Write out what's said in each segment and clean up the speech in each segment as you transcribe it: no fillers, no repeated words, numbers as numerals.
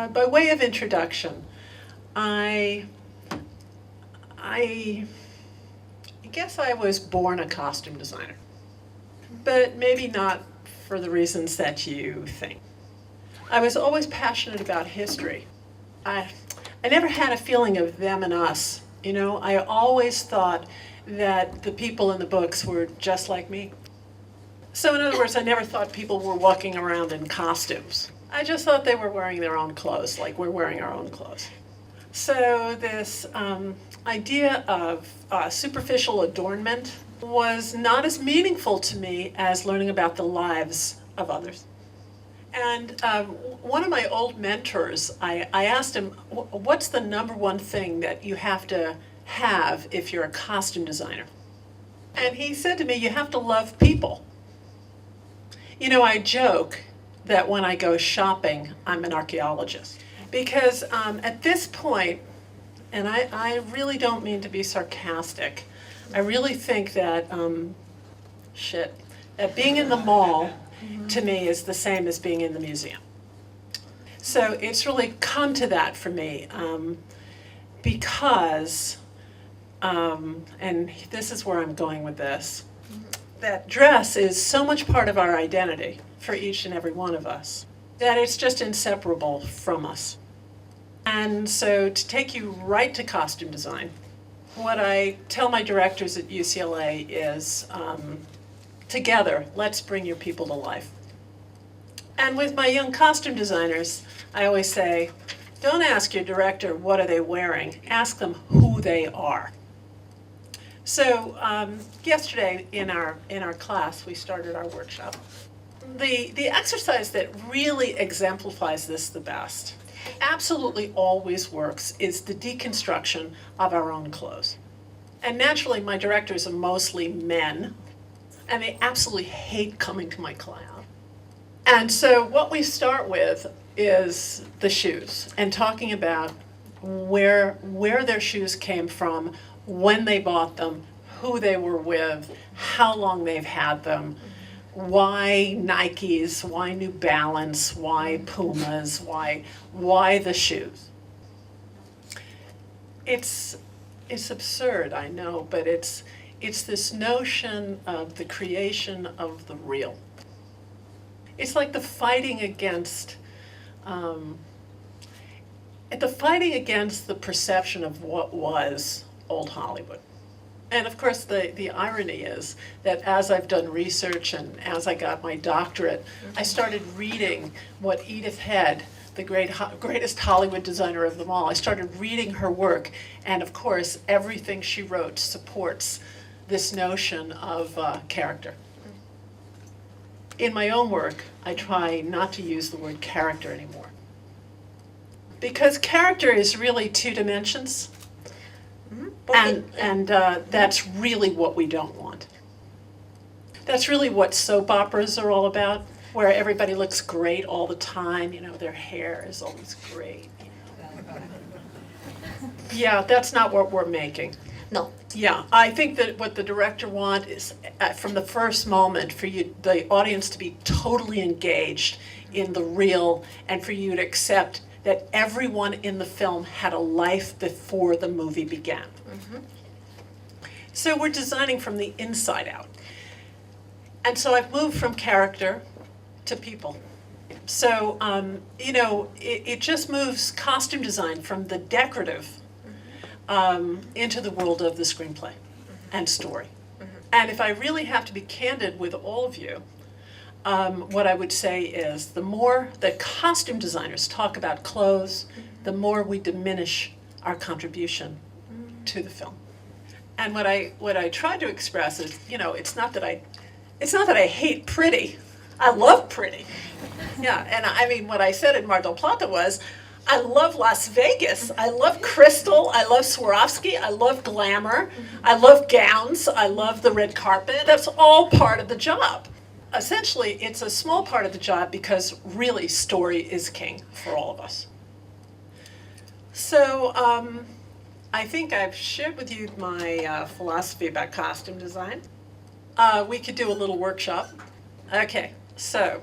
by way of introduction, I guess I was born a costume designer, but maybe not for the reasons that you think. I was always passionate about history. I never had a feeling of them and us. You know, I always thought that the people in the books were just like me. So in other words, I never thought people were walking around in costumes. I just thought they were wearing their own clothes, like we're wearing our own clothes. So this idea of superficial adornment was not as meaningful to me as learning about the lives of others. And one of my old mentors, I asked him, what's the number one thing that you have to have if you're a costume designer? And he said to me, you have to love people. You know, I joke that when I go shopping, I'm an archaeologist. Because at this point, and I really don't mean to be sarcastic, I really think that, that being in the mall, to me, is the same as being in the museum. So it's really come to that for me, because, and this is where I'm going with this, that dress is so much part of our identity for each and every one of us, that it's just inseparable from us. And so to take you right to costume design, what I tell my directors at UCLA is, together, let's bring your people to life. And with my young costume designers, I always say, don't ask your director what are they wearing, ask them who they are. So yesterday in our class, we started our workshop. The exercise that really exemplifies this the best, absolutely always works, is the deconstruction of our own clothes. And naturally, my directors are mostly men, and they absolutely hate coming to my class. And so what we start with is the shoes, and talking about where their shoes came from, when they bought them, who they were with, how long they've had them, why Nikes, why New Balance, why Pumas, why the shoes. It's absurd, I know, but it's this notion of the creation of the real. It's like the fighting against the perception of what was old Hollywood. And of course, the irony is that as I've done research and as I got my doctorate, I started reading what Edith Head, the greatest Hollywood designer of them all, I started reading her work, and of course, everything she wrote supports this notion of character. In my own work, I try not to use the word character anymore. Because character is really two dimensions. And that's really what we don't want. That's really what soap operas are all about, where everybody looks great all the time, you know, their hair is always great. You know. Yeah, that's not what we're making. No. Yeah, I think that what the director wants is, from the first moment, for you, the audience to be totally engaged in the real, and for you to accept that everyone in the film had a life before the movie began. Mm-hmm. So we're designing from the inside out. And so I've moved from character to people. So, you know, it just moves costume design from the decorative into the world of the screenplay and story. Mm-hmm. And if I really have to be candid with all of you, what I would say is the more that costume designers talk about clothes, the more we diminish our contribution to the film. And what I try to express is, you know, it's not that I hate pretty. I love pretty. Yeah, and I mean, what I said in Mar del Plata was, I love Las Vegas. I love Crystal. I love Swarovski. I love glamour. I love gowns. I love the red carpet. That's all part of the job. Essentially, it's a small part of the job because really story is king for all of us. So I think I've shared with you my philosophy about costume design. We could do a little workshop. Okay, so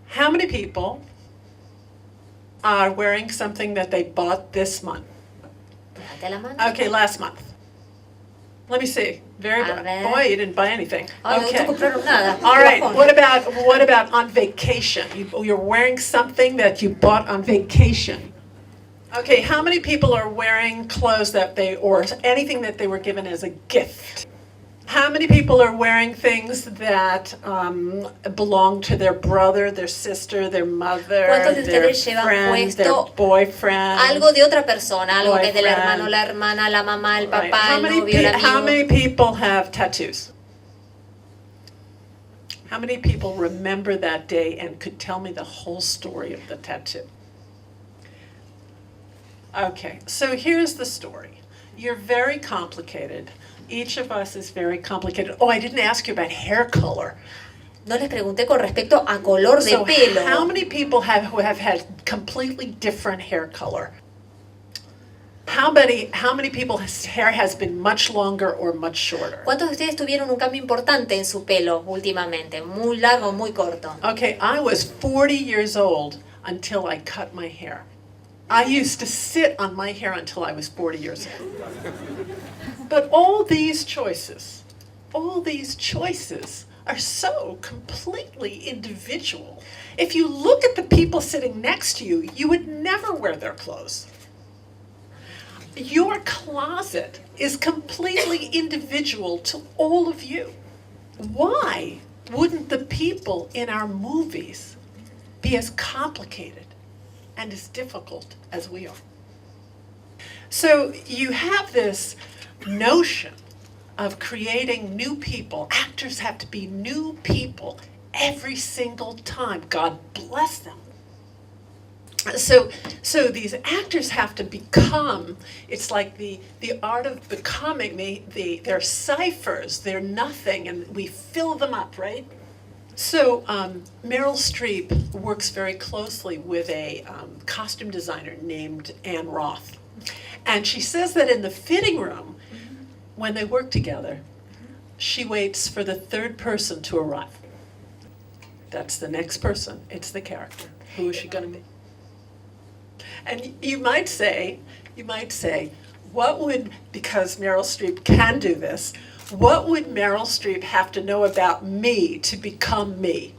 how many people are wearing something that they bought this month? Levante la mano. Okay, last month. Let me see. Very A ver. boy, you didn't buy anything. Ay, Okay. no te compraron nada. All Qué right. bajón. What about on vacation? You're wearing something that you bought on vacation. Okay, how many people are wearing clothes or anything that they were given as a gift? How many people are wearing things that belong to their brother, their sister, their mother, ¿Cuántos de their ustedes llevan friend, their puesto boyfriend? algo de otra persona, algo que es del boyfriend. hermano, la hermana, la mamá, el Right. papá, el novio, el How amigo? many people have tattoos? How many people remember that day and could tell me the whole story of the tattoo? Okay, so here's the story. You're very complicated. Each of us is very complicated. Oh, I didn't ask you about hair color. No les pregunté con respecto a color de So pelo. how many people who have had completely different hair color? How many people's hair has been much longer or much shorter? ¿Cuántos de ustedes tuvieron un cambio importante en su pelo últimamente? Muy largo, muy corto. Okay, I was 40 years old until I cut my hair. I used to sit on my hair until I was 40 years old. But all these choices are so completely individual. If you look at the people sitting next to you, you would never wear their clothes. Your closet is completely individual to all of you. Why wouldn't the people in our movies be as complicated and as difficult as we are? So you have this notion of creating new people. Actors have to be new people every single time. God bless them. So these actors have to become, it's like the art of becoming, they're ciphers, they're nothing, and we fill them up, right? So Meryl Streep works very closely with a costume designer named Ann Roth. And she says that in the fitting room, when they work together, she waits for the third person to arrive. That's the next person. It's the character. Who is she going to be? And you might say, what would, because Meryl Streep can do this, what would Meryl Streep have to know about me to become me?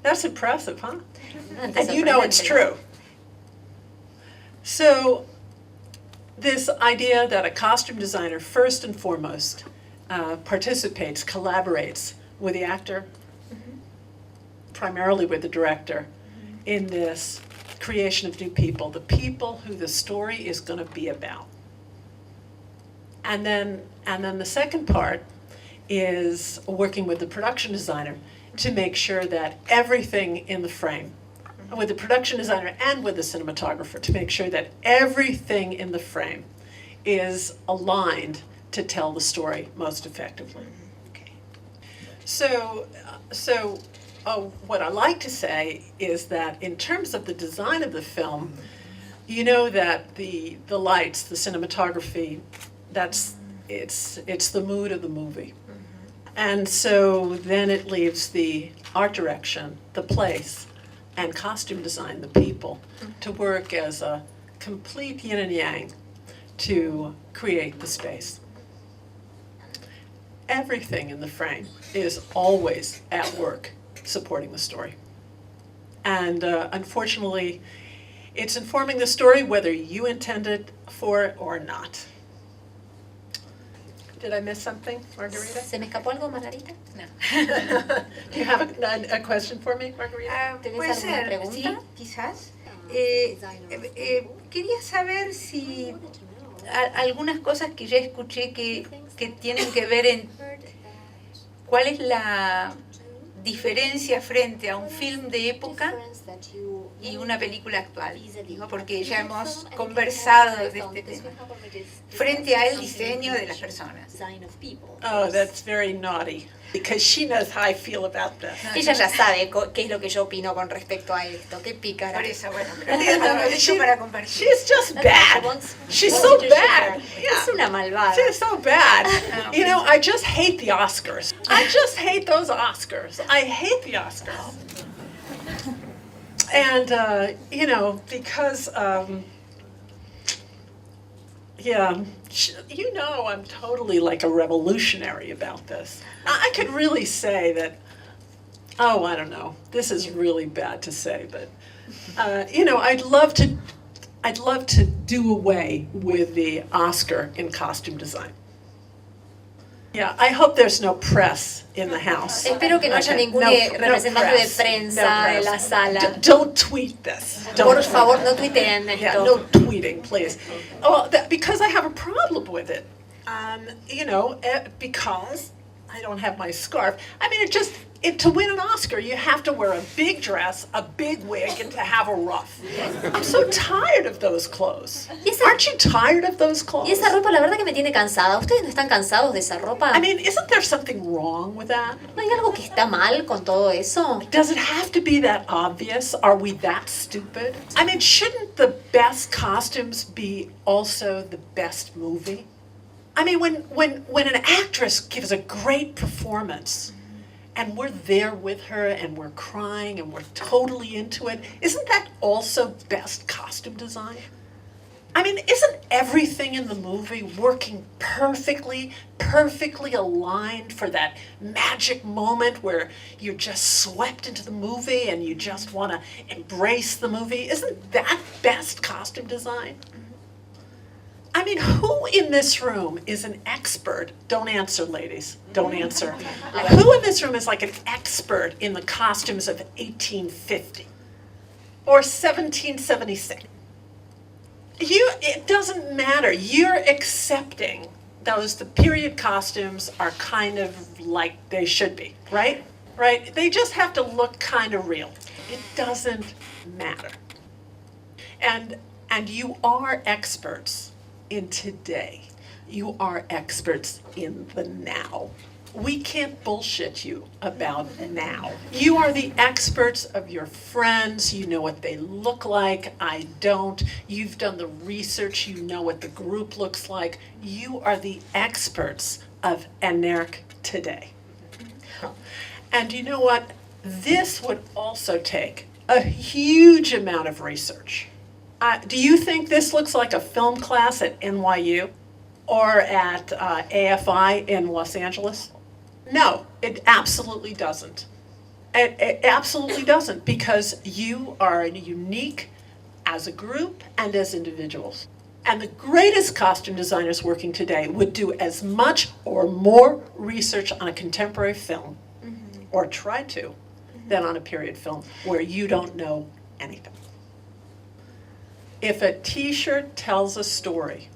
That's impressive, huh? And you know it's true. So this idea that a costume designer, first and foremost, participates, collaborates with the actor, primarily with the director, in this creation of new people, the people who the story is going to be about. And then the second part is working with the production designer to make sure that everything in the frame, with the production designer and with the cinematographer, to make sure that everything in the frame is aligned to tell the story most effectively. Okay. So what I like to say is that in terms of the design of the film, you know that the lights, the cinematography, it's the mood of the movie. And so then it leaves the art direction, the place, and costume design, the people, to work as a complete yin and yang to create the space. Everything in the frame is always at work supporting the story. And unfortunately, it's informing the story whether you intended for it or not. Did I miss something, Margarita? ¿Se me escapó algo, Margarita? No. Do you have a question for me, Margarita? ¿Tenés Puede alguna ser, pregunta? sí, quizás. Quería saber si algunas cosas que ya escuché que tienen que ver en cuál es la diferencia frente a un film de época y una película actual, ¿no? Porque ya hemos conversado de este tema, frente al diseño de las personas. Oh, that's very naughty, because she knows how I feel about this. Ella ya sabe qué es lo que yo opino con respecto a esto, qué pícara. Por eso, bueno, aprovecho para compartir. She's just bad. She's so bad. Es una malvada. She's so bad. You know, I just hate the Oscars. I just hate those Oscars. I hate the Oscars. And, because, I'm totally like a revolutionary about this. I could really say that, I don't know, this is really bad to say, but, I'd love to do away with the Oscar in costume design. Yeah, I hope there's no press in the house. Espero que no haya ningún representante de prensa en la sala. Don't tweet this. Por favor, no tuiteen esto. Yeah, no tweeting, please. Oh, because I have a problem with it. Because I don't have my scarf. I mean, to win an Oscar, you have to wear a big dress, a big wig, and to have a ruff. I'm so tired of those clothes. Aren't you tired of those clothes? Y esa ropa, la verdad que me tiene cansada. ¿Ustedes no están cansados de esa ropa? I mean, isn't there something wrong with that? ¿No hay algo que está mal con todo eso? Does it have to be that obvious? Are we that stupid? I mean, shouldn't the best costumes be also the best movie? I mean, when an actress gives a great performance, and we're there with her, and we're crying, and we're totally into it, isn't that also best costume design? I mean, isn't everything in the movie working perfectly aligned for that magic moment where you're just swept into the movie and you just want to embrace the movie? Isn't that best costume design? I mean, who in this room is an expert? Don't answer, ladies. Don't answer. Who in this room is like an expert in the costumes of 1850 or 1776? It doesn't matter. You're accepting the period costumes are kind of like they should be, right? Right? They just have to look kind of real. It doesn't matter. And you are experts in today. You are experts in the now. We can't bullshit you about now. You are the experts of your friends. You know what they look like. I don't. You've done the research. You know what the group looks like. You are the experts of ENERC today. And you know what? This would also take a huge amount of research. Do you think this looks like a film class at NYU or at AFI in Los Angeles? No, it absolutely doesn't. It absolutely doesn't, because you are unique as a group and as individuals. And the greatest costume designers working today would do as much or more research on a contemporary film, or try to, than on a period film where you don't know anything. If a t-shirt tells a story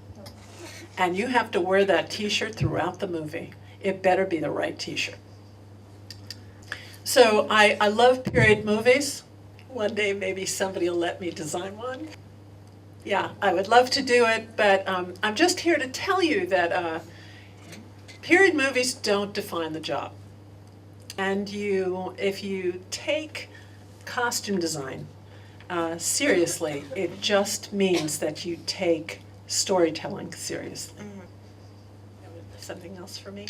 and you have to wear that t-shirt throughout the movie, it better be the right t-shirt. So I love period movies. One day maybe somebody will let me design one. Yeah, I would love to do it, but I'm just here to tell you that period movies don't define the job. And if you take costume design seriously, it just means that you take storytelling seriously. Something else for me?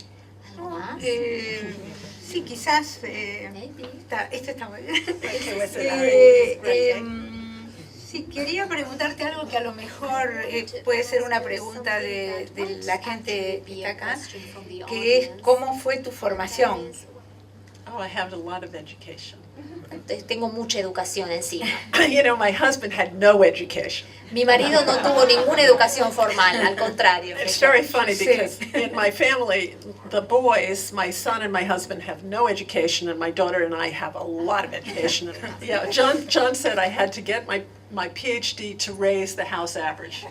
Sí, quizás. Esto está muy bien. Sí, quería preguntarte algo que a lo mejor puede ser una pregunta de la gente que está acá, que es ¿cómo fue tu formación? Oh, I have a lot of education. Tengo mucha educación encima. You know, my husband had no education. Mi marido no tuvo ninguna educación formal, al contrario. It's very funny because in my family, the boys, my son and my husband have no education, and my daughter and I have a lot of education. Yeah, John said I had to get my PhD to raise the house average.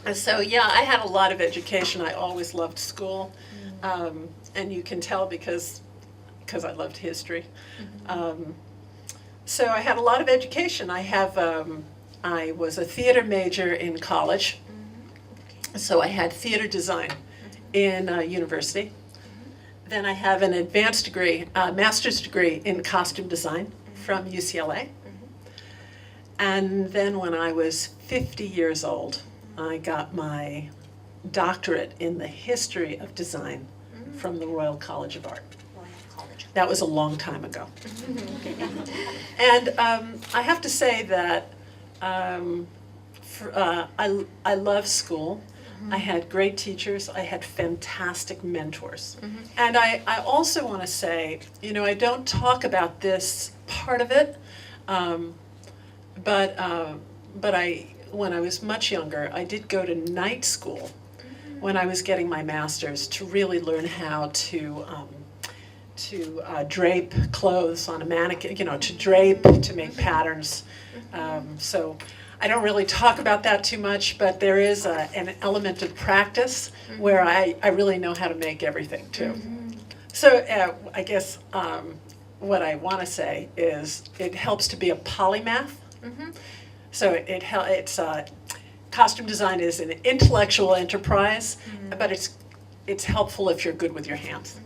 And so, yeah, I had a lot of education. I always loved school, and you can tell because I loved history. So I had a lot of education. I was a theater major in college, so I had theater design in university. Then I have an advanced degree, master's degree in costume design from UCLA. And then when I was 50 years old, I got my doctorate in the history of design from the Royal College of Art. That was a long time ago. And I have to say that I love school. I had great teachers. I had fantastic mentors. And I also want to say, you know, I don't talk about this part of it, but when I was much younger, I did go to night school when I was getting my master's to really learn how to drape clothes on a mannequin, you know, to drape, to make patterns. So I don't really talk about that too much, but there is an element of practice where I really know how to make everything too. So I guess what I want to say is it helps to be a polymath. So it's costume design is an intellectual enterprise, but it's helpful if you're good with your hands.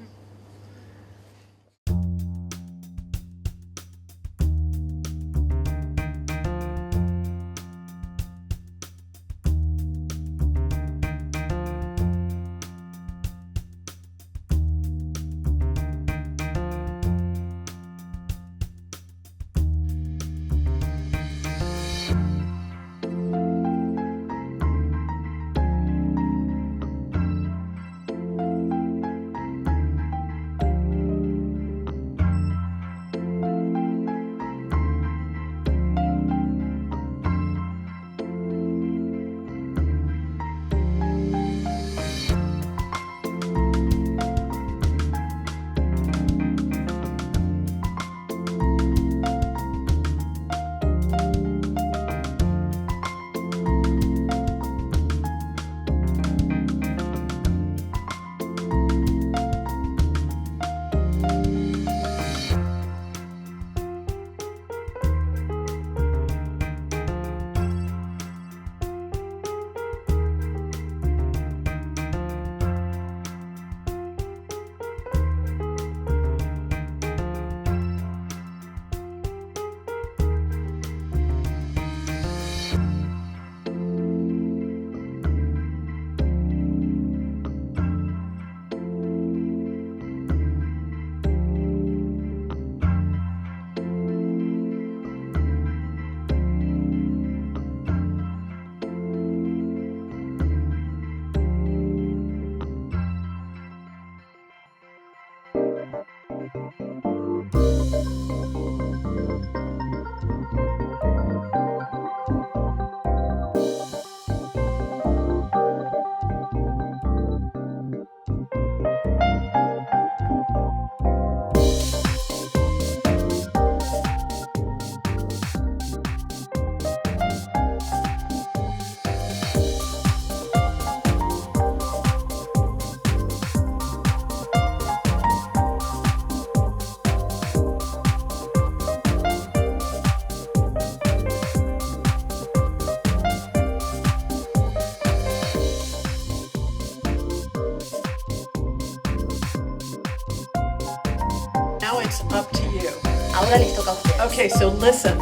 Now it's up to you. Ahora les toca a ustedes. Okay, so listen.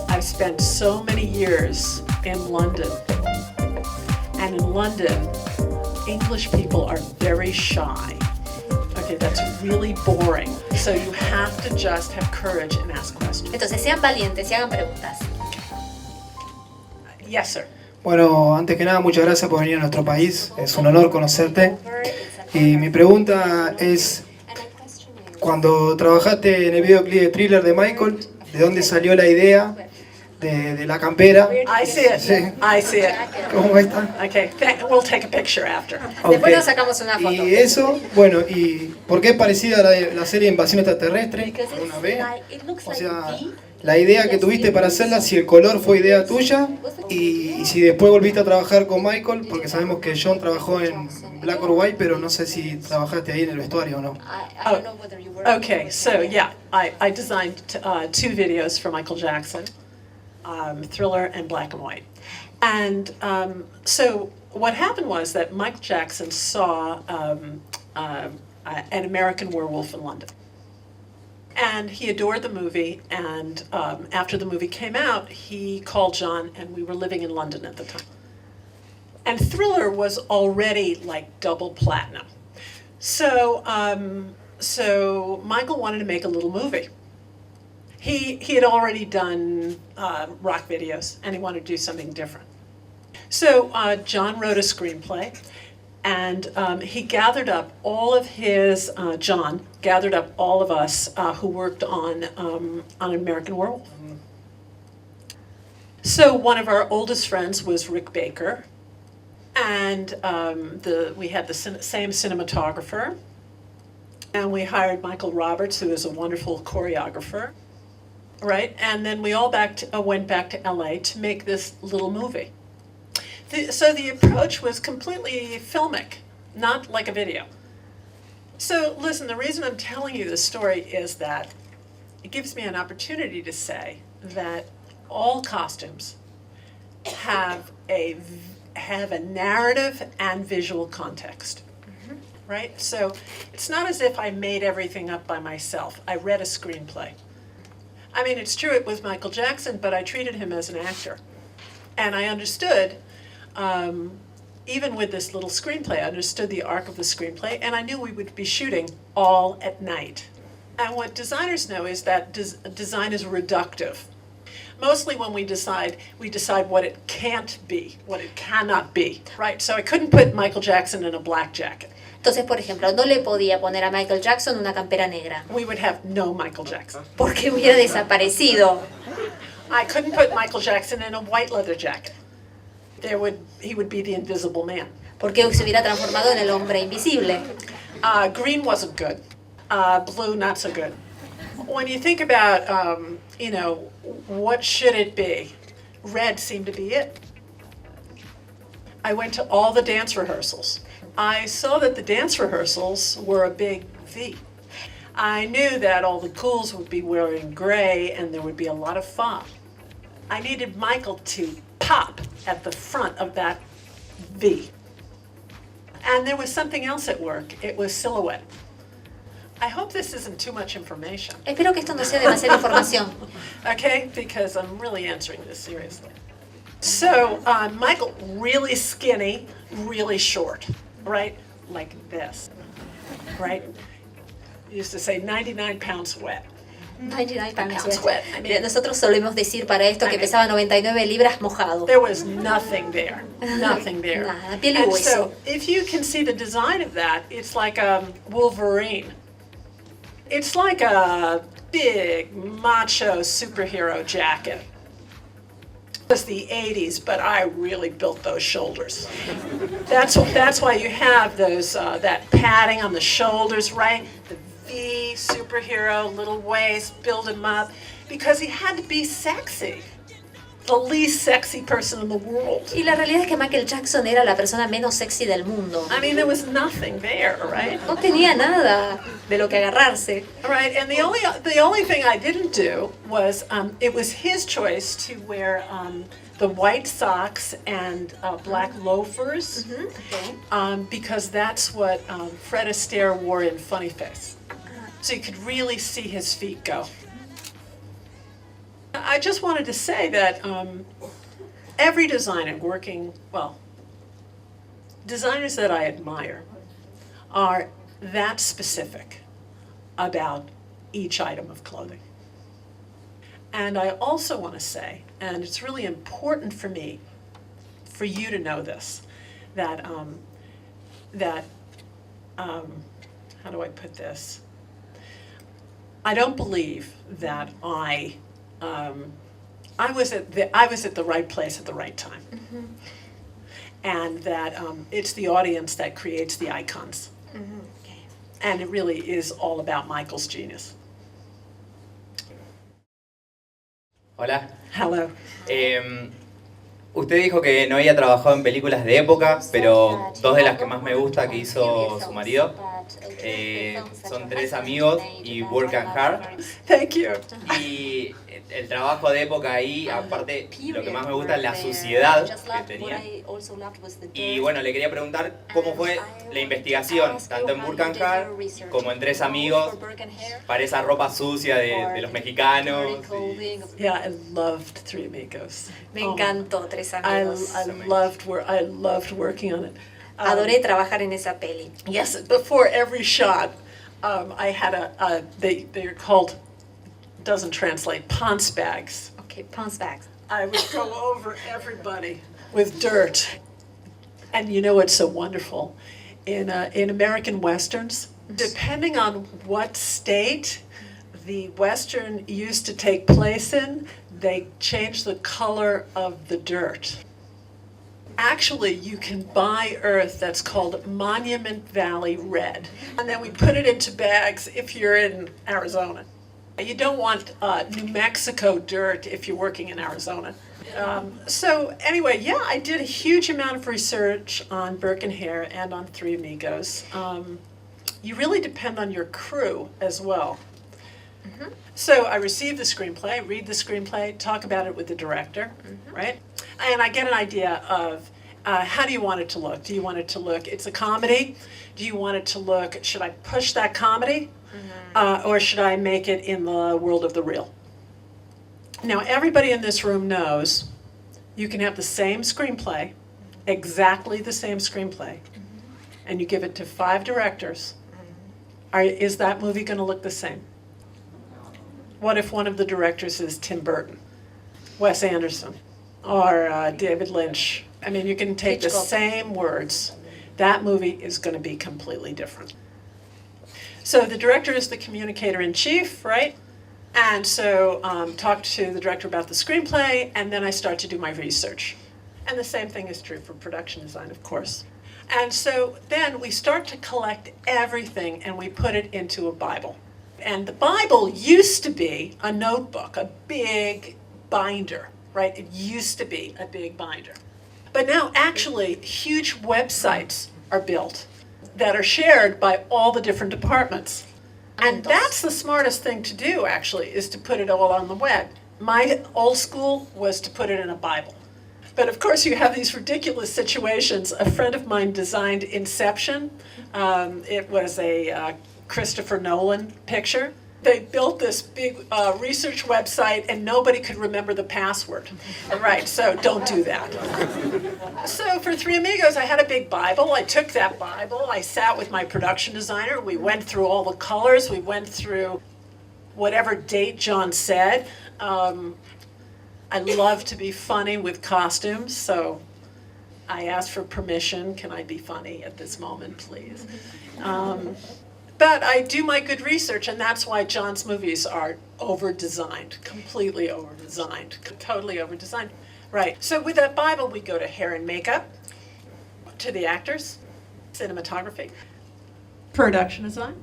I've spent so many years in London. And in London, English people are very shy. Okay, that's really boring. So you have to just have courage and ask questions. Entonces sean valientes y hagan preguntas. Yes, sir. Bueno, antes que nada, muchas gracias por venir a nuestro país. Es un honor conocerte. Y mi pregunta es, cuando trabajaste en el videoclip de Thriller de Michael, ¿de dónde salió la idea de la campera? I see it. Sí. I see it. ¿Cómo está? Okay, we'll take a picture after. Después Ok. nos sacamos una foto. Y eso, bueno, ¿y por qué es parecida a la serie Invasión Extraterrestre? Por una vez. O sea, la idea que tuviste para hacerla, si el color fue idea tuya, y si después volviste a trabajar con Michael, porque sabemos que John trabajó en Black or White, pero no sé si trabajaste ahí en el vestuario o no. Okay, so yeah, I designed 2 videos for Michael Jackson, Thriller and Black and White. And so what happened was that Michael Jackson saw an American Werewolf in London. And he adored the movie, and after the movie came out, he called John, and we were living in London at the time. And Thriller was already like double platinum. So So Michael wanted to make a little movie. He had already done rock videos, and he wanted to do something different. So John wrote a screenplay, and he gathered up all of his, John gathered up all of us who worked on American Werewolf. So one of our oldest friends was Rick Baker, and we had the same cinematographer, and we hired Michael Roberts, who is a wonderful choreographer, right? And then we all went back to LA to make this little movie. So the approach was completely filmic, not like a video. So listen, the reason I'm telling you this story is that it gives me an opportunity to say that all costumes have a narrative and visual context, right? So it's not as if I made everything up by myself. I read a screenplay. I mean, it's true it was Michael Jackson, but I treated him as an actor. And I understood, even with this little screenplay, I understood the arc of the screenplay, and I knew we would be shooting all at night. And what designers know is that design is reductive. Mostly when we decide what it can't be, what it cannot be, right? So I couldn't put Michael Jackson in a black jacket. Entonces, por ejemplo, no le podía poner a Michael Jackson una campera negra, We would have no Michael Jackson. porque hubiera desaparecido. I couldn't put Michael Jackson in a white leather jacket. He would be the invisible man. Porque se hubiera transformado en el hombre invisible. Green wasn't good. Blue, not so good. When you think about, what should it be? Red seemed to be it. I went to all the dance rehearsals. I saw that the dance rehearsals were a big V. I knew that all the ghouls would be wearing gray and there would be a lot of fog. I needed Michael to pop at the front of that V. And there was something else at work. It was silhouette. I hope this isn't too much information. Espero que esto no sea demasiada información. Okay, because I'm really answering this seriously. So, Michael, really skinny, really short, right? Like this, right? You used to say 99 pounds wet. 99 Pounds wet. I mean, Nosotros solemos decir para esto que pesaba 99 libras mojado. there was nothing there, nothing there. Nada, piel y And hueso. so, if you can see the design of that, it's like a Wolverine. It's like a big macho superhero jacket. It was the 80s, but I really built those shoulders. That's why you have those that padding on the shoulders, right? The V, superhero, little waist, build him up, because he had to be sexy. The least sexy person in the world. Y la realidad es que Michael Jackson era la persona menos sexy del mundo. I mean, there was nothing there, right? No tenía nada de lo que agarrarse. Right, and the only thing I didn't do was it was his choice to wear the white socks and black loafers, because that's what Fred Astaire wore in Funny Face. So you could really see his feet go. I just wanted to say that every designer designers that I admire are that specific about each item of clothing. And I also want to say, and it's really important for me, for you to know this, that how do I put this? I don't believe that I was at the right place at the right time, and that it's the audience that creates the icons, and it really is all about Michael's genius. Hola. Hello. Usted dijo que no había trabajado en películas de época, pero dos de las que más me gusta que hizo su marido son Tres amigos y Work and Hard. Thank you. Y el trabajo de época ahí, aparte, lo que más me gusta es la suciedad que tenía. Y bueno, le quería preguntar cómo fue la investigación, tanto en Work and Hard como en Tres amigos, para esa ropa sucia de los mexicanos. Yeah, I loved Three Amigos. Me encantó Tres Amigos. I loved working on it. Adoré trabajar en esa peli. Yes, before every shot, I had they're called, doesn't translate, ponce bags. Okay, pants bags. I would go over everybody with dirt. And you know what's so wonderful? In American Westerns, depending on what state the Western used to take place in, they change the color of the dirt. Actually, you can buy earth that's called Monument Valley Red. And then we put it into bags if you're in Arizona. You don't want New Mexico dirt if you're working in Arizona. So anyway, yeah, I did a huge amount of research on Burke and Hare and on Three Amigos. You really depend on your crew as well. Mm-hmm. So I receive the screenplay, read the screenplay, talk about it with the director, right? And I get an idea of how do you want it to look? Do you want it to look, it's a comedy? Do you want it to look, should I push that comedy? Or should I make it in the world of the real? Now, everybody in this room knows you can have the same screenplay, exactly the same screenplay, and you give it to 5 directors. Is that movie going to look the same? What if one of the directors is Tim Burton, Wes Anderson, or David Lynch? I mean, you can take the same words. That movie is going to be completely different. So the director is the communicator in chief, right? And so talk to the director about the screenplay, and then I start to do my research. And the same thing is true for production design, of course. And so then we start to collect everything and we put it into a Bible. And the Bible used to be a notebook, a big binder, right? It used to be a big binder. But now actually huge websites are built that are shared by all the different departments. And that's the smartest thing to do, actually, is to put it all on the web. My old school was to put it in a Bible. But of course, you have these ridiculous situations. A friend of mine designed Inception. It was a Christopher Nolan picture. They built this big research website and nobody could remember the password. Right, so don't do that. So for Three Amigos, I had a big Bible. I took that Bible, I sat with my production designer, we went through all the colors, we went through whatever date John said. I love to be funny with costumes, so I asked for permission. Can I be funny at this moment, please? But I do my good research, and that's why John's movies are over-designed, completely over-designed, totally over-designed. Right, so with that Bible, we go to hair and makeup, to the actors, cinematography, production design.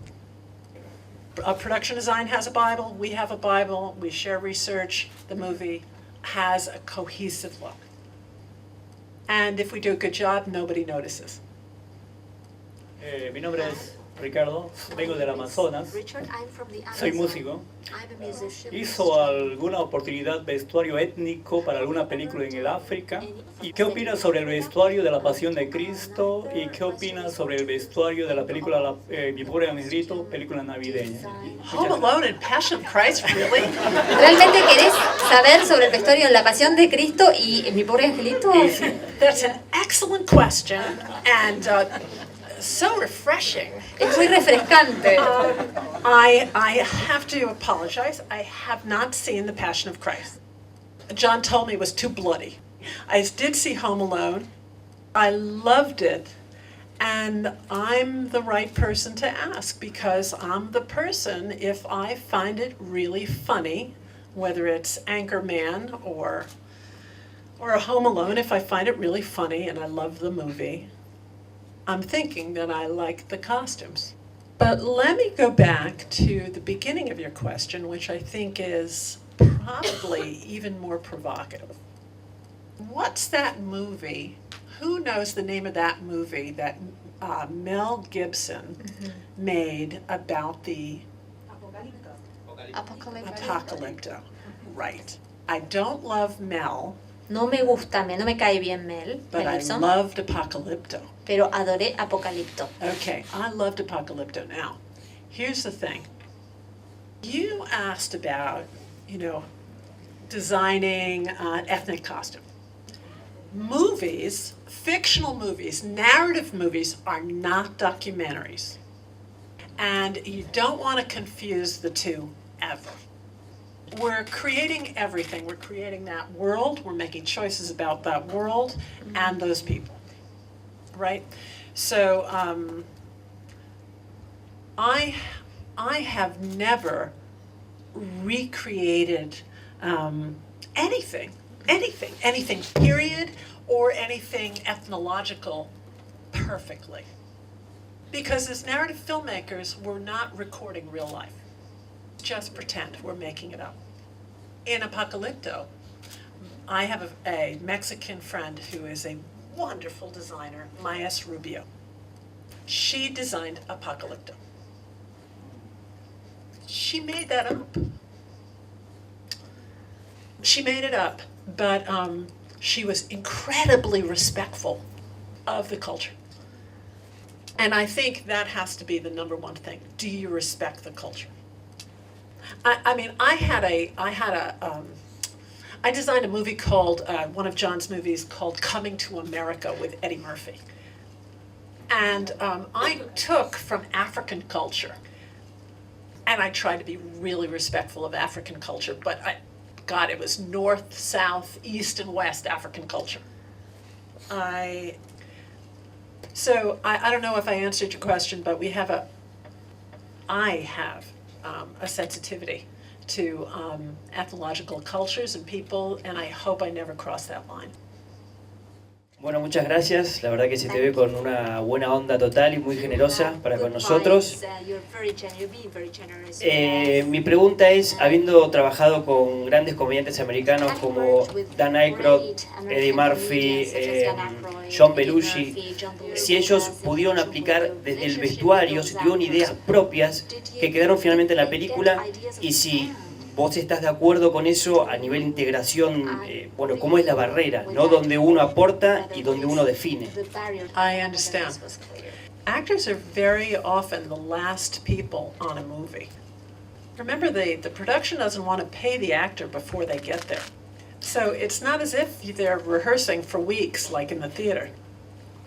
Production design has a Bible, we have a Bible, we share research, the movie has a cohesive look. And if we do a good job, nobody notices. Mi nombre es Ricardo, vengo del Amazonas, soy músico. ¿Hizo alguna oportunidad vestuario étnico para alguna película en el África? ¿Y qué opina sobre el vestuario de La Pasión de Cristo? ¿Y qué opina sobre el vestuario de la película Mi Pobre Angelito, película navideña? Home Alone and Passion of Christ, really? ¿Realmente querés saber sobre el vestuario en La Pasión de Cristo y Mi Pobre Angelito? That's an excellent question, and so refreshing. Es muy refrescante. I have to apologize. I have not seen The Passion of Christ. John told me it was too bloody. I did see Home Alone. I loved it. And I'm the right person to ask because I'm the person, if I find it really funny, whether it's Anchorman or a Home Alone, if I find it really funny and I love the movie, I'm thinking that I like the costumes. But let me go back to the beginning of your question, which I think is probably even more provocative. What's that movie? Who knows the name of that movie that Mel Gibson made about the Apocalypto? Right. I don't love Mel. No me gusta, no me cae bien Mel Gibson, loved Apocalypto. Pero adoré Apocalipto. Okay, I loved Apocalypto. Now, here's the thing. You asked about, designing ethnic costume. Movies, fictional movies, narrative movies are not documentaries. And you don't want to confuse the two ever. We're creating everything. We're creating that world. We're making choices about that world and those people, right? So I have never recreated anything, period, or anything ethnological perfectly. Because as narrative filmmakers, we're not recording real life. Just pretend we're making it up. In Apocalypto, I have a Mexican friend who is a wonderful designer, Maestros Rubio. She designed Apocalypto. She made that up. She made it up, but she was incredibly respectful of the culture. And I think that has to be the number one thing. Do you respect the culture? I mean, I designed a movie called, one of John's movies called Coming to America with Eddie Murphy. And I took from African culture, and I tried to be really respectful of African culture, but God, it was north, south, east, and west African culture. So I don't know if I answered your question, but I have a sensitivity to ethnological cultures and people, and I hope I never cross that line. Bueno, muchas gracias. La verdad que se te ve con una buena onda total y muy generosa para con nosotros. Mi pregunta es, habiendo trabajado con grandes comediantes americanos como Dan Aykroyd, Eddie Murphy, John Belushi, si ellos pudieron aplicar desde el vestuario, si tuvieron ideas propias que quedaron finalmente en la película, y si vos estás de acuerdo con eso a nivel integración, bueno, ¿cómo es la barrera, ¿no? Donde uno aporta y donde uno define. I understand. Actors are very often the last people on a movie. Remember, the production doesn't want to pay the actor before they get there. So it's not as if they're rehearsing for weeks like in the theater.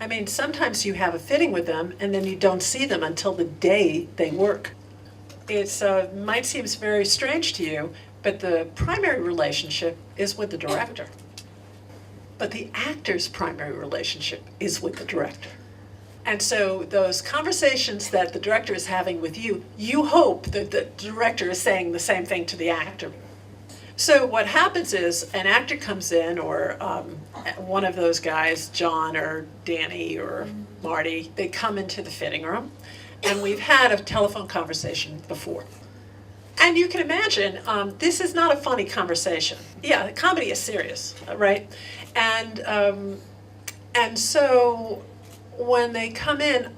I mean, sometimes you have a fitting with them and then you don't see them until the day they work. It might seem very strange to you, but the primary relationship is with the director. But the actor's primary relationship is with the director. And so those conversations that the director is having with you, you hope that the director is saying the same thing to the actor. So what happens is an actor comes in, or one of those guys, John or Danny or Marty, they come into the fitting room. And we've had a telephone conversation before. And you can imagine, this is not a funny conversation. Yeah, the comedy is serious, right? And so when they come in,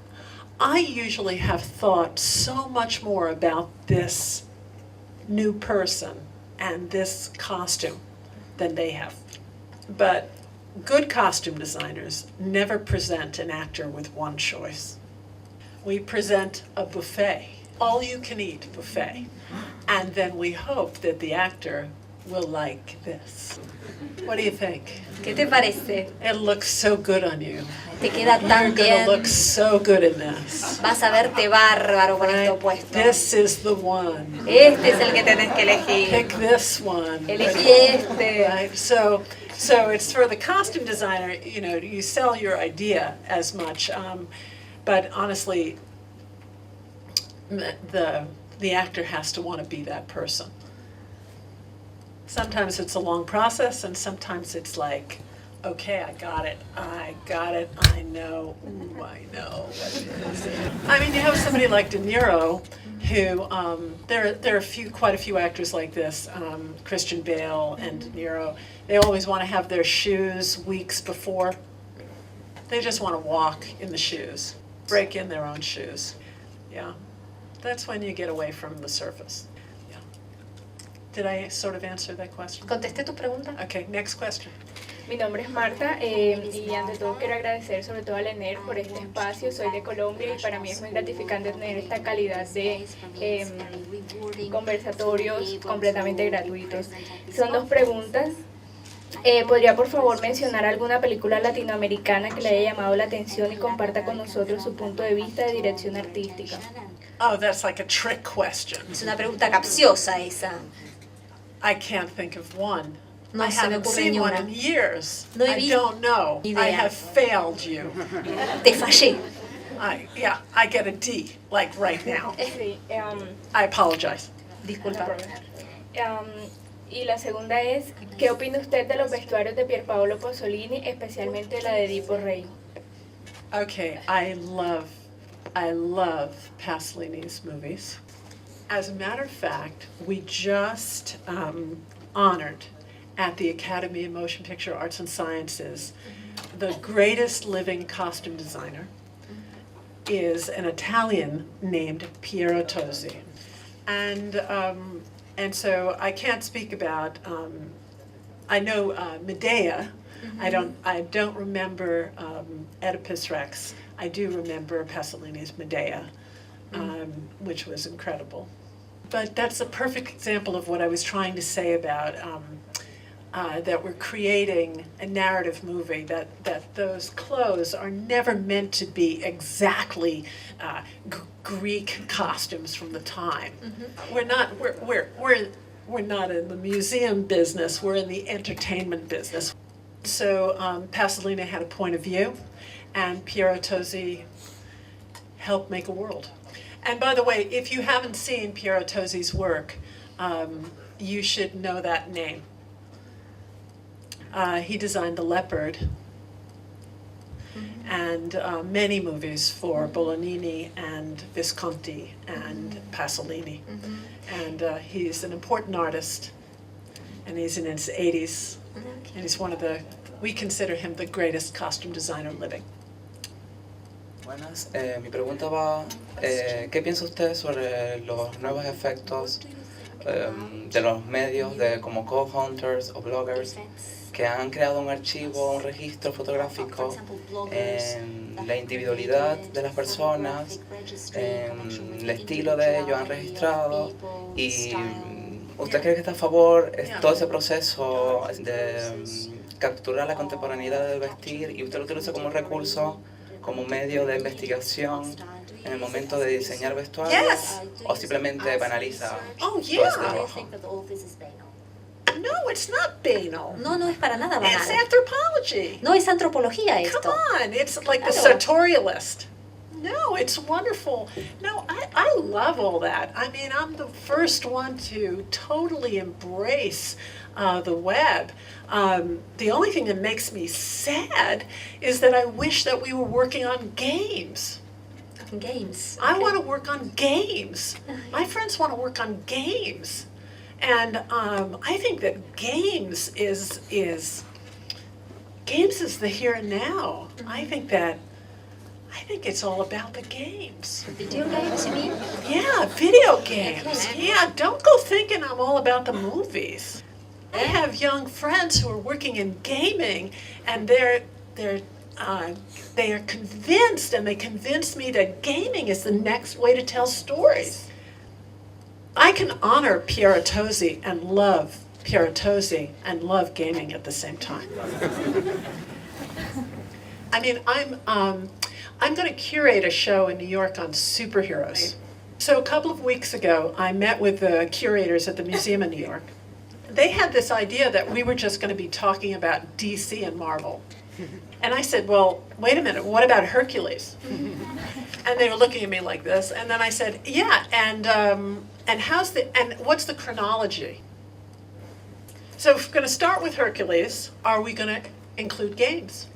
I usually have thought so much more about this new person and this costume than they have. But good costume designers never present an actor with one choice. We present a buffet, all-you-can-eat buffet, and then we hope that the actor will like this. What do you think? ¿Qué te parece? It looks so good on you. Te queda tan You're bien. gonna look so good in this. Vas a verte bárbaro con esto Right? puesto. This is the one. Este es el que tenés que elegir. Pick this one. Elegí este. Right? So it's for the costume designer. You know, you sell your idea as much. But honestly, the actor has to want to be that person. Sometimes it's a long process, and sometimes it's like, okay, I got it, I know, ooh, I know what it is. I mean, you have somebody like De Niro, who, there are quite a few actors like this, Christian Bale and De Niro. They always want to have their shoes weeks before. They just want to walk in the shoes, break in their own shoes. Yeah, that's when you get away from the surface. Yeah. Did I sort of answer that question? ¿Contesté tu pregunta? Okay, next question. Mi nombre es Marta y ante todo quiero agradecer sobre todo a la ENERC por este espacio. Soy de Colombia y para mí es muy gratificante tener esta calidad de conversatorios completamente gratuitos. Son dos preguntas. ¿Podría por favor mencionar alguna película latinoamericana que le haya llamado la atención y comparta con nosotros su punto de vista de dirección artística? Oh, that's like a trick question. Es una pregunta capciosa esa. I can't think of one. No I se me haven't ocurre seen ni one una. in years. No he I don't know. ni I idea. have failed you. Te fallé. I get a D, like right now. Sí, I apologize. Disculpa. Y la segunda es, ¿qué opina usted de los vestuarios de Pierpaolo Pasolini, especialmente la de Edipo Rey? Okay, I love Pasolini's movies. As a matter of fact, we just honored at the Academy of Motion Picture Arts and Sciences the greatest living costume designer is an Italian named Piero Tosi. And so I can't speak about, I know Medea. I don't remember Oedipus Rex. I do remember Pasolini's Medea, which was incredible. But that's a perfect example of what I was trying to say about that we're creating a narrative movie, that those clothes are never meant to be exactly Greek costumes from the time. We're not in the museum business, we're in the entertainment business. So Pasolini had a point of view, and Piero Tosi helped make a world. And by the way, if you haven't seen Piero Tosi's work, you should know that name. He designed The Leopard and many movies for Bolognini and Visconti and Pasolini. And he's an important artist, and he's in his 80s, and he's we consider him the greatest costume designer living. Buenas, mi pregunta va, ¿qué piensa usted sobre los nuevos efectos de los medios como co-hunters o bloggers que han creado un archivo, un registro fotográfico en la individualidad de las personas, en el estilo de ellos, han registrado? ¿Y usted cree que está a favor de todo ese proceso de capturar la contemporaneidad del vestir y usted lo utiliza como recurso, como medio de investigación en el momento de diseñar vestuarios? Yes. ¿O simplemente banaliza Oh, todo yeah. ese trabajo? No, it's not banal. No, no es para nada It's banal. anthropology. No es antropología esto. Come on, it's like the Claro. sartorialist. No, it's wonderful. No, I love all that. I mean, I'm the first one to totally embrace the web. The only thing that makes me sad is that I wish that we were working on games. Games. I want to work on games. My friends want to work on games. And I think that games is the here and now. I think it's all about the games. Video games, you mean? Yeah, video games. Yeah, don't go thinking I'm all about the movies. I have young friends who are working in gaming, and they are convinced, and they convinced me that gaming is the next way to tell stories. I can honor Piero Tosi and love Piero Tosi and love gaming at the same time. I mean, I'm going to curate a show in New York on superheroes. So a couple of weeks ago, I met with the curators at the Museum of New York. They had this idea that we were just going to be talking about DC and Marvel. And I said, well, wait a minute, what about Hercules? And they were looking at me like this, and then I said, yeah, and what's the chronology? So if we're going to start with Hercules, are we going to include games?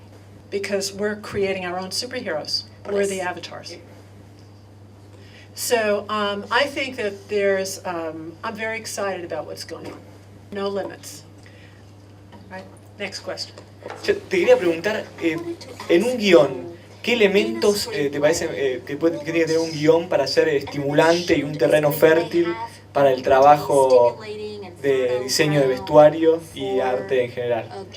Because we're creating our own superheroes. We're the avatars. So I think that I'm very excited about what's going on. No limits. Right? Next question. Te quería preguntar, en un guión, ¿qué elementos te parece que tiene que tener un guión para ser estimulante y un terreno fértil para el trabajo de diseño de vestuario y arte en general?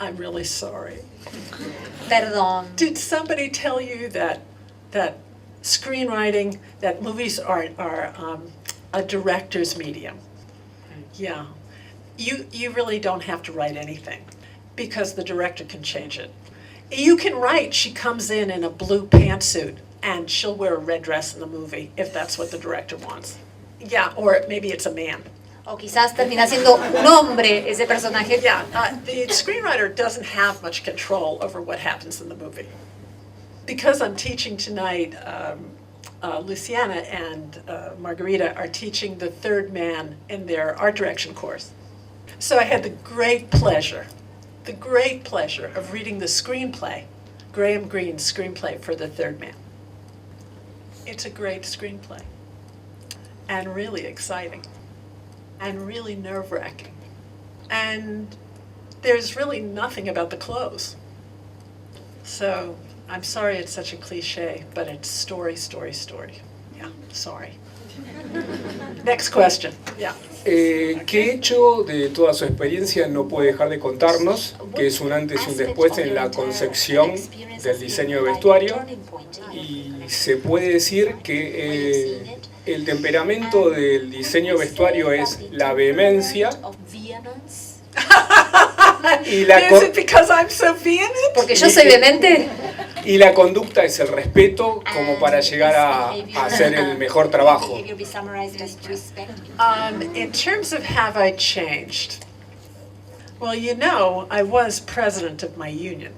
I'm really sorry. Perdón. Did somebody tell you that screenwriting, that movies are a director's medium? Yeah. You really don't have to write anything because the director can change it. You can write, she comes in a blue pantsuit and she'll wear a red dress in the movie if that's what the director wants. Yeah, or maybe it's a man. O quizás termina siendo un hombre ese personaje. Yeah, the screenwriter doesn't have much control over what happens in the movie. Because I'm teaching tonight, Luciana and Margarita are teaching the third man in their art direction course. So I had the great pleasure of reading the screenplay, Graham Greene's screenplay for the third man. It's a great screenplay and really exciting and really nerve-wracking. And there's really nothing about the clothes. So I'm sorry it's such a cliche, but it's story, story, story. Yeah, sorry. Next question. Yeah. ¿Qué hecho de toda su experiencia no puede dejar de contarnos, que es un antes y un después en la concepción del diseño de vestuario? Y se puede decir que el temperamento del diseño de vestuario es la vehemencia y la Is it because I'm so vehement? Porque yo soy vehemente. y la conducta es el respeto como para llegar a hacer el mejor trabajo. In terms of have I changed? Well, you know, I was president of my union.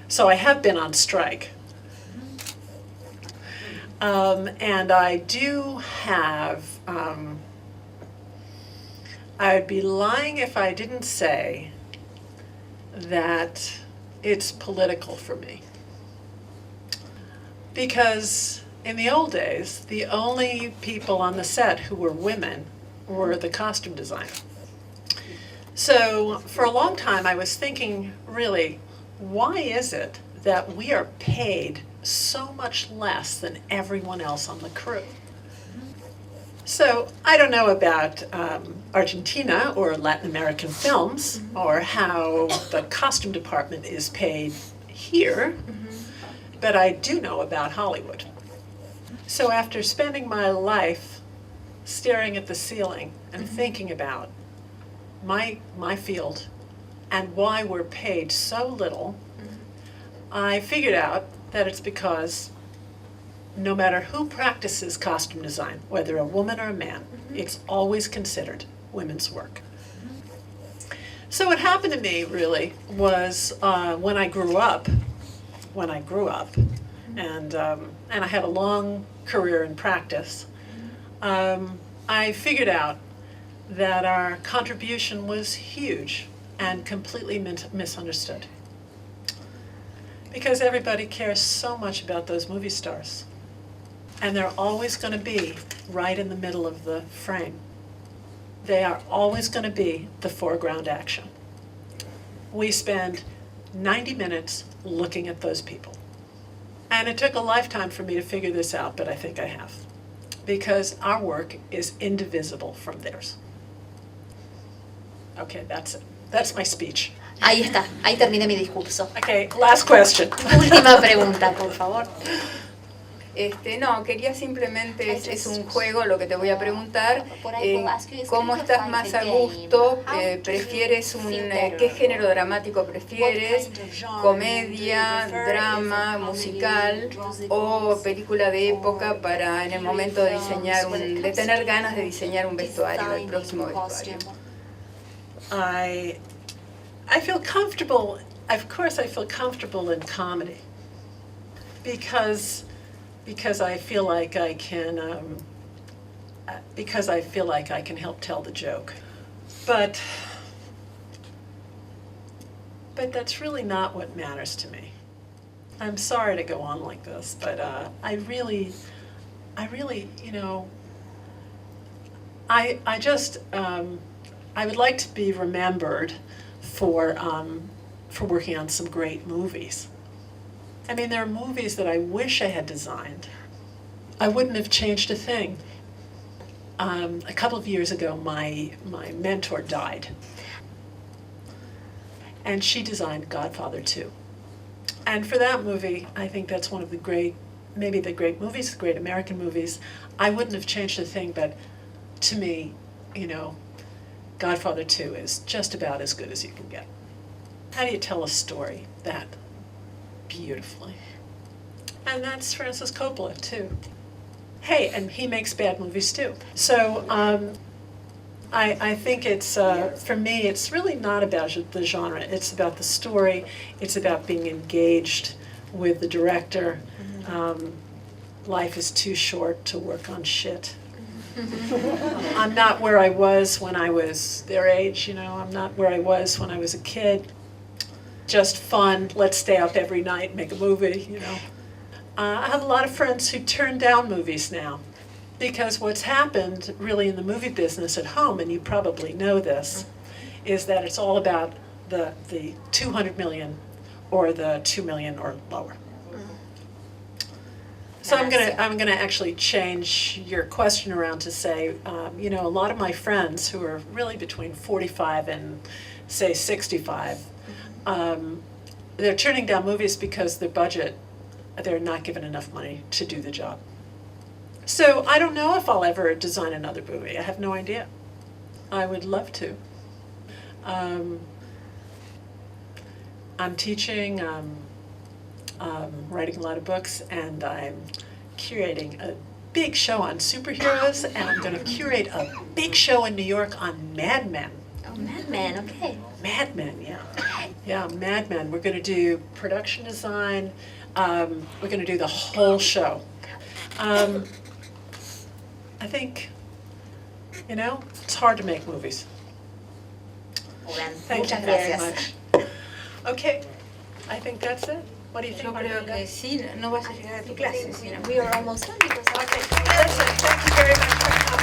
So I have been on strike. And I do have, I would be lying if I didn't say that it's political for me. Because in the old days, the only people on the set who were women were the costume designer. So for a long time I was thinking, really, why is it that we are paid so much less than everyone else on the crew? So I don't know about Argentina or Latin American films or how the costume department is paid here, but I do know about Hollywood. So after spending my life staring at the ceiling and thinking about my field and why we're paid so little, I figured out that it's because no matter who practices costume design, whether a woman or a man, it's always considered women's work. So what happened to me really was when I grew up, and I had a long career in practice, I figured out that our contribution was huge and completely misunderstood. Because everybody cares so much about those movie stars. And they're always going to be right in the middle of the frame. They are always going to be the foreground action. We spend 90 minutes looking at those people. And it took a lifetime for me to figure this out, but I think I have. Because our work is indivisible from theirs. Okay, that's it. That's my speech. Ahí está, ahí terminé mi discurso. Okay, last question. Última pregunta, por favor. No, quería simplemente, es un juego lo que te voy a preguntar, ¿cómo estás más a gusto? ¿Prefieres qué género dramático prefieres? ¿Comedia, drama, musical o película de época para en el momento de diseñar de tener ganas de diseñar un vestuario, el próximo vestuario? I feel comfortable, of course I feel comfortable in comedy because I feel like I can help tell the joke. But that's really not what matters to me. I'm sorry to go on like this, but I really, you know, I would like to be remembered for working on some great movies. I mean, there are movies that I wish I had designed. I wouldn't have changed a thing. A couple of years ago, my mentor died. And she designed Godfather 2. And for that movie, I think that's one of the great, maybe the great movies, the great American movies. I wouldn't have changed a thing, but to me, you know, Godfather 2 is just about as good as you can get. How do you tell a story that beautifully? And that's Francis Coppola, too. Hey, and he makes bad movies, too. So I think it's, for me, it's really not about the genre. It's about the story. It's about being engaged with the director. Life is too short to work on shit. I'm not where I was when I was their age, you know. I'm not where I was when I was a kid. Just fun, let's stay up every night and make a movie, you know. I have a lot of friends who turn down movies now because what's happened really in the movie business at home, and you probably know this, is that it's all about the 200 million or the 2 million or lower. So I'm gonna actually change your question around to say, you know, a lot of my friends who are really between 45 and say 65, they're turning down movies because their budget, they're not given enough money to do the job. So I don't know if I'll ever design another movie. I have no idea. I would love to. I'm teaching, writing a lot of books, and I'm curating a big show on superheroes, and I'm going to curate a big show in New York on Mad Men. Oh, Mad Men, okay. Mad Men, yeah. Yeah, Mad Men. We're going to do production design. We're going to do the whole show. I think, you know, it's hard to make movies. Thank you very much. Okay, I think that's it. What do you think? Yo creo que sí, no vas a llegar a tu clase. We are almost done because Okay, that's it. Thank you very much for coming.